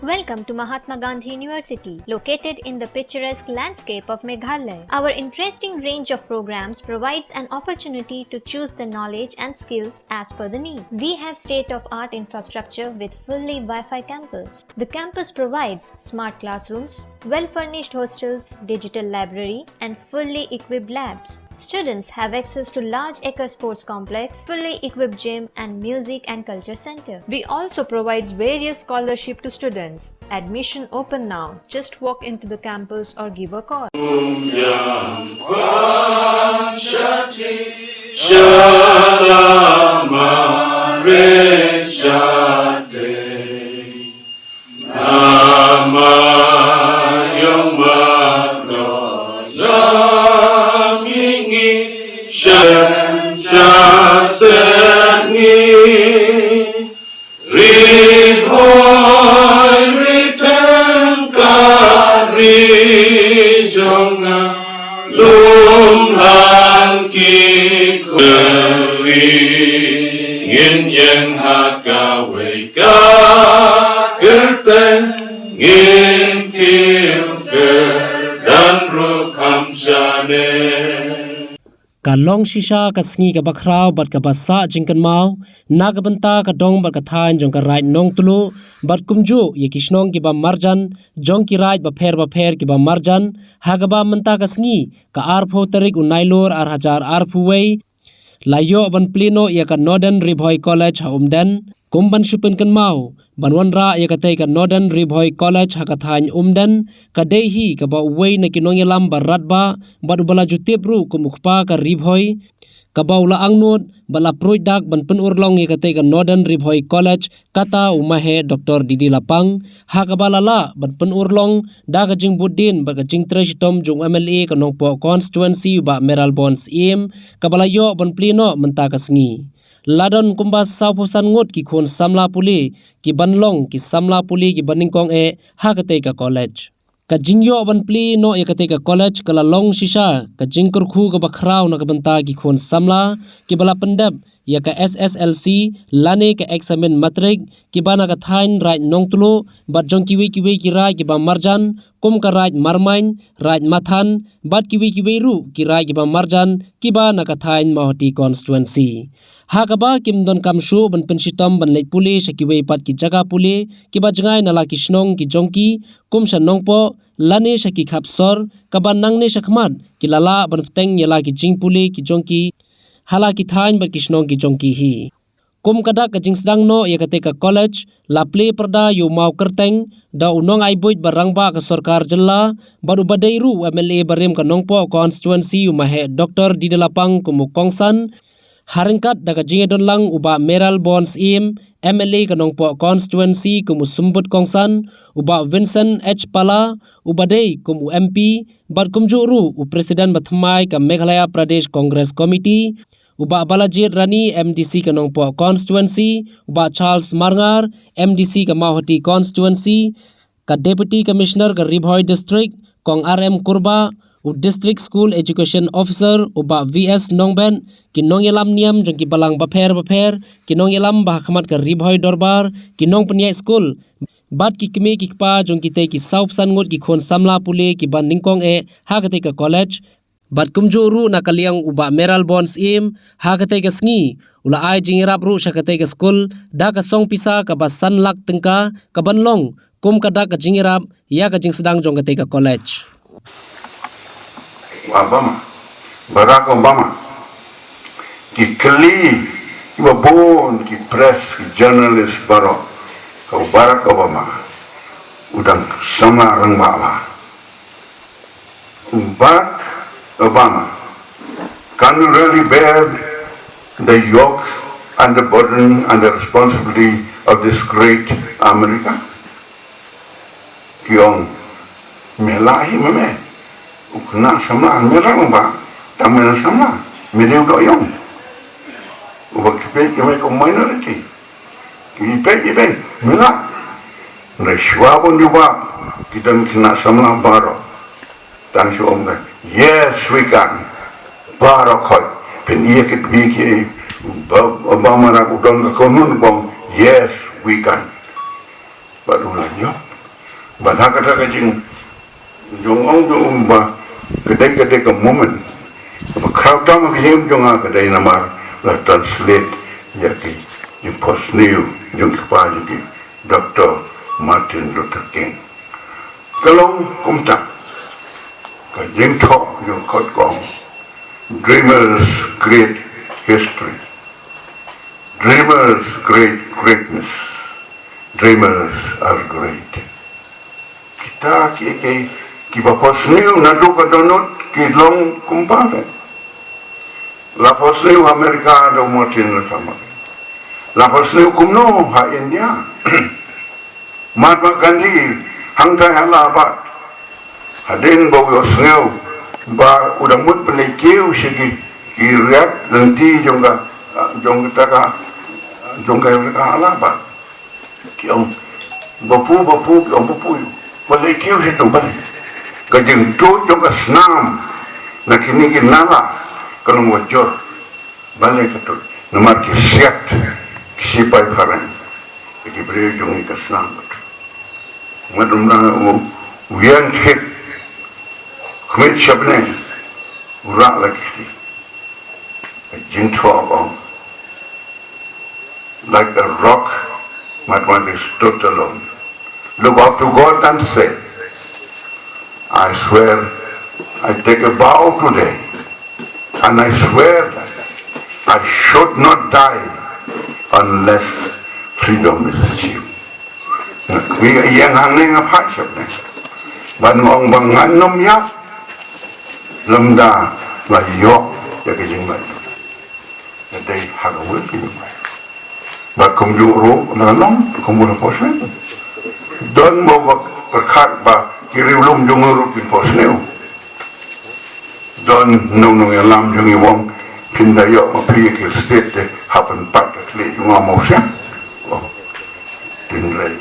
Welcome to Mahatma Gandhi University, located in the picturesque landscape of Meghalaya. Our interesting range of programs provides an opportunity to choose the knowledge and skills as per the need. We have state-of-art infrastructure with fully Wi-Fi campus. The campus provides smart classrooms, well-furnished hostels, digital library, and fully equipped labs. Students have access to large acre sports complex, fully equipped gym, and music and culture center. We also provides various scholarship to students. Admission open now. Just walk into the campus or give a call. Ka long shisha ka sngi ka bakrao bat ka basa jingkan mau na ka banta ka dong bat ka thain jong ka right nong tulu bat kumju ye kisnong ki ba marjan jong ki right ba pher ki ba marjan ha ka ba manta ka sngi ka arpho tarik unailor ar hajar arphu wei layo ban plino ye ka Northern Bhoi College ha Umden kumban shupin kan mau banwanra ye ka te ka Northern Bhoi College ha ka thain Umden ka dehi ka ba wei na kinong yalam barat ba badubala jutipru kumukpa ka Bhoi ka baula angnut bala proidak ban pen urlong ye ka te ka Northern Bhoi College kata Maheh Dr. Didi Lapang ha ka balala ban pen urlong da ka jing budin ba ka jing tresitom jung MLA ka nong po constituency ba Meral Bonds im ka balayo ban plino menta ka sngi ladon kumba sauposan ngot ki khon samla puli ki banlong ki samla puli ki baningkong e ha ka te ka college ka jingyo ban pli no ye ka te ka college kala long shisha ka jingkur khu ka bakrao na ka banta ki khon samla ki bala pendap ya ka SSLC lane ka examen matric ki bana ka thain right nong tulo bat jong ki we ki ra ki ba marjan kum ka right marmain right mathan bat ki we ru ki ra ki ba marjan ki ba na ka thain mahoti constituency ha ka ba kim don kam shu ban pensitom ban lei puli shaki we pat ki jaga puli ki ba jangai nala ki snong ki jongki kum sha nongpo lane shaki khapsor ka ba nangne shakmat ki lala ban teng yala ki jing puli ki jongki hala ki thain ba kisnong ki jongki hi kum kada ka jingsdang no ye ka te ka college la ple perda yu mau kerteng da unong ai boit barang ba ka sarkar jilla baru badairu MLA barim ka nongpo constituency yu Maheh Dr. Didi Lapang kumu kongsan haringkat daga jingedon lang uba Meral Bonds im MLA ka nongpo constituency kumu sumbut kongsan uba Vincent H Pala uba dei kumu MP bar kumjuru u presiden bathmai ka Meghalaya Pradesh Congress Committee uba Balajit Rani MDC ka nongpo constituency uba Charles Marngar MDC ka Mahoti constituency ka Deputy Commissioner ka Bhoi District kong RM Kurba u District School Education Officer uba VS Nongben ki nong yalam niam jong ki balang bapher ki nong yalam bah khamat ka Bhoi Dorbar ki nong pnya school bat ki kme ki pa jong ki te ki saupsan ngot ki khon samla pule ki ban ningkong e ha ka te ka college bat kumjuru na kaliang uba Meral Bonds im ha ka te ka sngi ula ai jingirap ru sha ka te ka school da ka song pisa ka basan lak tengka ka banlong kum ka da ka jingirap ya ka jing sedang jong ka te ka college Obama, Barack Obama, ki keli, ki bon, ki press, ki journalist baro, kau Barack Obama, udang sama orang bawa. Barack Obama, can you really bear the yoke and the burden and the responsibility of this great America? Kiong melahi meme. Ukna sama merang ba tamen sama mediu do yong ubak pe ke ko minority ki pe mela reshwa bon juba kita kena sama baro tan shu omga yes we can baro khoi pen ye ke bi ke Obama ra ku don ko nun bom yes we can but ulah yo Bahan kata kajing jong ong jong ba kedai ke moment. Crowd tam kajing jong kedai nama la translate ya ki yung post new yung kapa yung ki Dr. Martin Luther King. Kalong kumta kajing talk yung kot kong dreamers create history. Dreamers create greatness. Dreamers are great. Kita ki bapasniu nadu kadonot ki long kumpare. La pasniu Amerika do Martin Luther King. La pasniu kumno ha India. Mahatma Gandhi hangtai halabat. Hadin bawa sniu ba udang mut penikiu segi kiriat nanti jongga mereka halabat. Kiong bapu kiong bapu yu balai kiu situ balai kajeng tu jongga senam nak kini kinala kalau wajor balai ketut nomor kisiat kisipai karen ikibri jongi kesenam madum na wian hit kemit syabne urak lagi kajeng tu abang like a rock, might one is stood alone. Look up to God and say, I swear, I take a vow today, and I swear that I should not die unless freedom is achieved. We are young hanging up high ship. But on Banganum Yap, Lumda, like York, the Gajing Light. That they have a will in the But kumjuro na long kumuna posne don mo berkat ba kiriulum junguru pin posne don nung lam jungi wong pindayo mapi ke state happen pat kle junga mo sia tin rai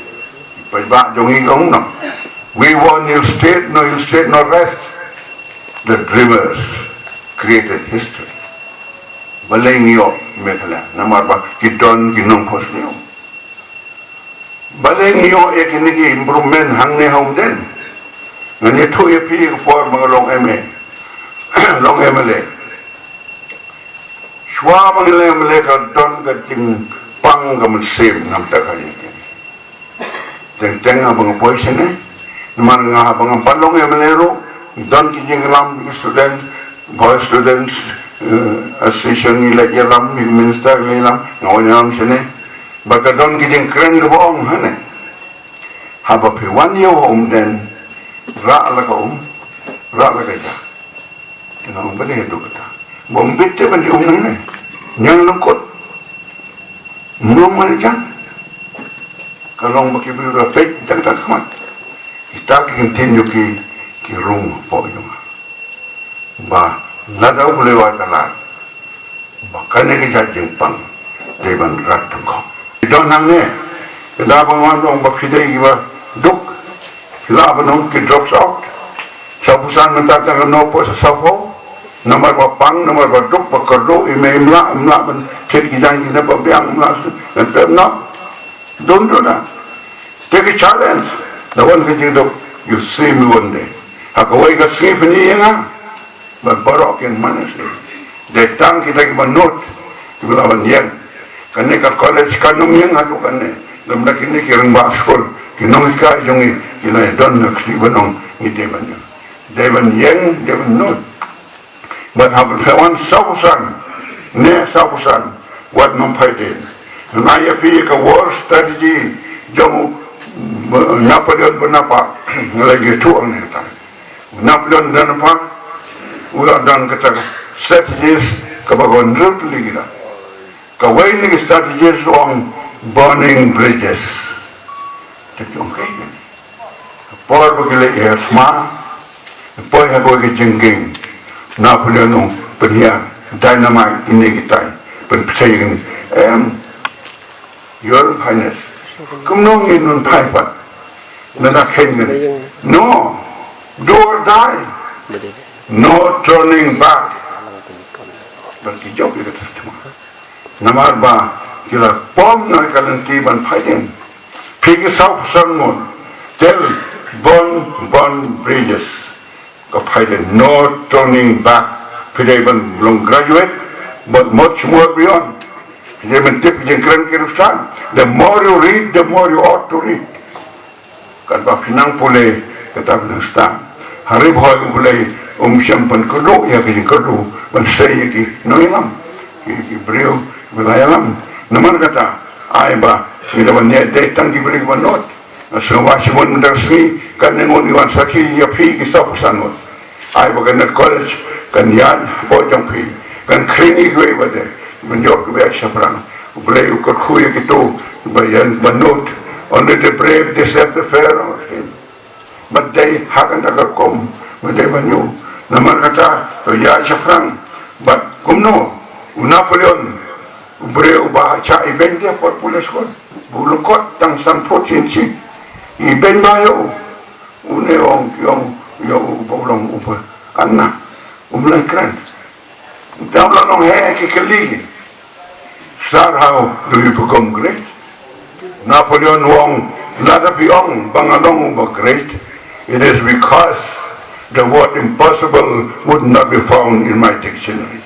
pai ba jungi gong no we want new state no rest. The dreamers created history. Balengyo mekala namar ba kidon kinong posnyo balengyo ekinigi improvement hangne Umden ngani tu epi for mga long long MLA shwa mga MLA ka don ka ting pang ka sim nam ta ka yin teng abang position namar nga abang palong MLA ro don kijing lam student boy students association nila jalam minister nila ngawan sini baka don kijing kren ko ong hane haba pe one year Umden ra la ka ja kina ba de do kata bom bitte ban di ne nyang lungkot normal ja kalong baki bi ra pe tak khamat kita continue ki room po yung ba nada boleh wakalan bahkan ini jajing pang deban ratung kau don hangne kita pengandung baksidai giba duk sila benung ki drops out sabusan mentatang nopo sasapo nomor pang nomor duk bakardo imla ben cek kijang kita pabiang mla dan pemna don't do that. Take a challenge the one ki duk you see me one day hakawai ka skip ni nga berbarok yang mana sih? Datang kita menut, kita lawan yang, kerana ke college kanung yang aku kerana, dalam nak ini kirim baskol, kinong ikai jongi, kita don nak si benong itu banyak. Dewan yang, dewan not. But have one sausan, ne sausan, what nampai din. Naya pi ke war strategy, jom Napoleon benapa, lagi tuang ni tak. Napoleon benapa. Ulah dan kata strategis kebaguan rut lagi dah. Kawai ni strategis on burning bridges. Jadi orang ni. Por begini ya semua. Por yang bagi jengking. Napoleon punya dynamite ini kita. Percaya ni. Your Highness. Kumnong inun paipat. Nana kengen. No. Do or die. No turning back. Bagi jawab kita semua. Namar ba kira pom na kalantiban fighting. Pigi sau sanmon. Tel Bond bridges. No turning back. Even long graduate, but much more beyond. The more you read, the more you ought to read. Kan ba pinang pulay katap ng stand. Hari Bhoi pulay siyampan kudu ya kajing kudu bansay ki noinam ki brio belayalam. Naman kata ay ba bila niya datang ki brio banot. Semua simon mendarsi kan nengon iwan sakhi ya pi ki sapusanot. Ay ba kan college kan yan bojang pi kan klinik we bade menjok be syafran. Pulay ukor khuya gitu bayan banot. Only the brave deserve the fair. But they haven't ever come. But they were new. Naman kata, ya syafran. But kumno, Napoleon, brave ba cha iben dia pot pulis kon. Bulukot tang sanpot sinsi. Iben ba yo. Une yung bolong upa. Anna. Umlay kran. Daula nong he kikali. Sir, how do you become great? Napoleon Wong, Ladapiong, Bangalong were great. It is because the word impossible would not be found in my dictionary.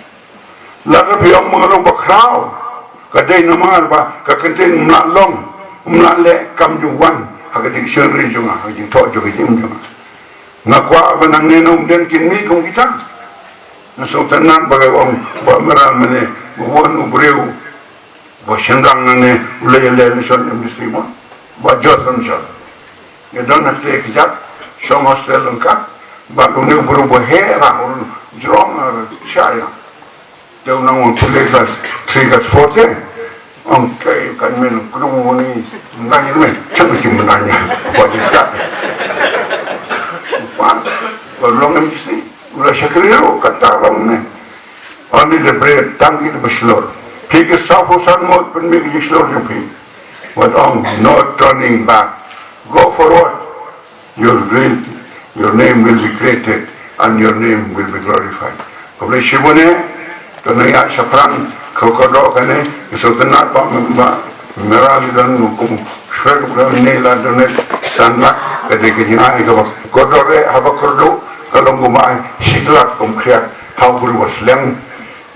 Ladapiong Mangalong Bakrao, Kaday Namar ba, Kakantin Mlalong, Mlale Kamjuwan, Haka dictionary Junga, Hajing Tojo Junga. Nakwa Banang Umden Kinmi kung kita. Nasultanan Bagawong, Bamaran Mane, Buwan Ubreu. Senggang nane ulay son industri mo, Johnson son. You don't have to take it up. Some hostel lengkap, but uni berubah hera, jrong saya. Dia unang tulis 3-4. Okay, kan men kurung ni nanya men, cakap cuma nanya. Wajib. Kalau industri, ulah sekaliru kata orang ni. Only the bread tangki tu berselur. Take a safusan mode and make you slow your feet. But no turning back. Go forward. Your name will be created and your name will be glorified. Kalau Shibune, tanaya syafran, kau kado kane, kesultanan pak merah dan hukum syurga bukan nela dan sanlat ketika jinai kau kodore haba kordo kalau gumai siklat kumkriat hau berwas leng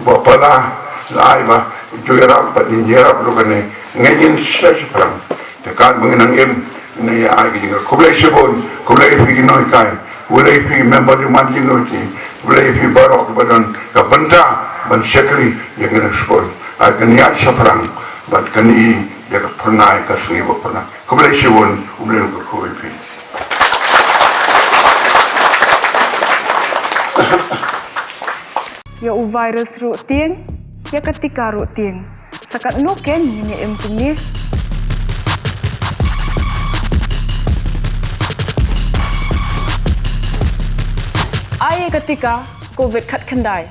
bapala laiba juara pada juara bukan ngayin syafran. Tekan mengenang ni ay kita kulai sebon kulai pergi noikai kulai pergi member di manjing noi kulai pergi barok badan kabenta ban sekali yang kena sebon akan niat syafran bat kani yang pernah kasih pernah kulai sebon umlen kulai pergi ya virus rutin ya ketika rutin sakat nuken ini empunya ai ketika COVID kat kendai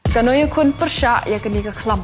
kanoy kun persya ya kini ke kelam